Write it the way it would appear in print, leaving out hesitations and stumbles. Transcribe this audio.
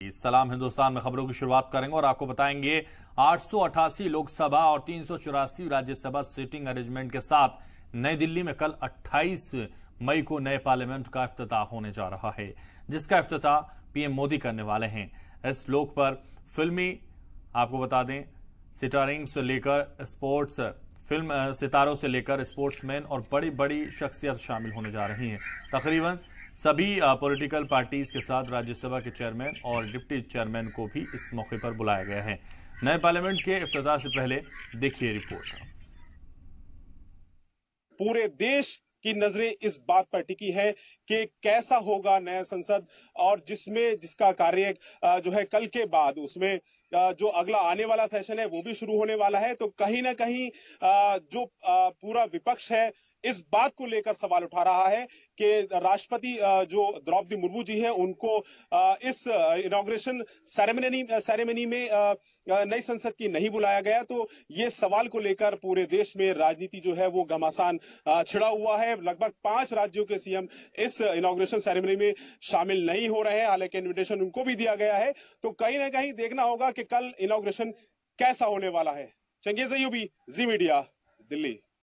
सलाम हिंदुस्तान में खबरों की शुरुआत करेंगे और आपको बताएंगे 888 लोकसभा और 384 राज्यसभा सीटिंग अरेंजमेंट के साथ नई दिल्ली में कल 28 मई को नए पार्लियामेंट का इफ्तिताह होने जा रहा है, जिसका इफ्तिताह पीएम मोदी करने वाले हैं। इस लोक पर फिल्मी आपको बता दें सितारिंग से लेकर स्पोर्ट्स फिल्म सितारों से लेकर स्पोर्ट्समैन और बड़ी बड़ी शख्सियत शामिल होने जा रही हैं। तकरीबन सभी पॉलिटिकल पार्टीज के साथ राज्यसभा के चेयरमैन और डिप्टी चेयरमैन को भी इस मौके पर बुलाया गया है। नए पार्लियामेंट के इफ्तिताह से पहले देखिए रिपोर्ट। पूरे देश की नजरें इस बात पर टिकी है कि कैसा होगा नया संसद और जिसका कार्य जो है कल के बाद उसमें जो अगला आने वाला सेशन है वो भी शुरू होने वाला है। तो कहीं ना कहीं जो पूरा विपक्ष है इस बात को लेकर सवाल उठा रहा है कि राष्ट्रपति जो द्रौपदी मुर्मू जी है उनको इस इनॉग्रेशन सेरेमनी में नई संसद की नहीं बुलाया गया। तो ये सवाल को लेकर पूरे देश में राजनीति जो है वो घमासान छिड़ा हुआ है। लगभग 5 राज्यों के सीएम इस इनॉग्रेशन सेरेमनी में शामिल नहीं हो रहे हैं, हालांकि इन्विटेशन उनको भी दिया गया है। तो कहीं ना कहीं देखना होगा कि कल इनॉग्रेशन कैसा होने वाला है। चंगेज अयूबी, जी मीडिया, दिल्ली।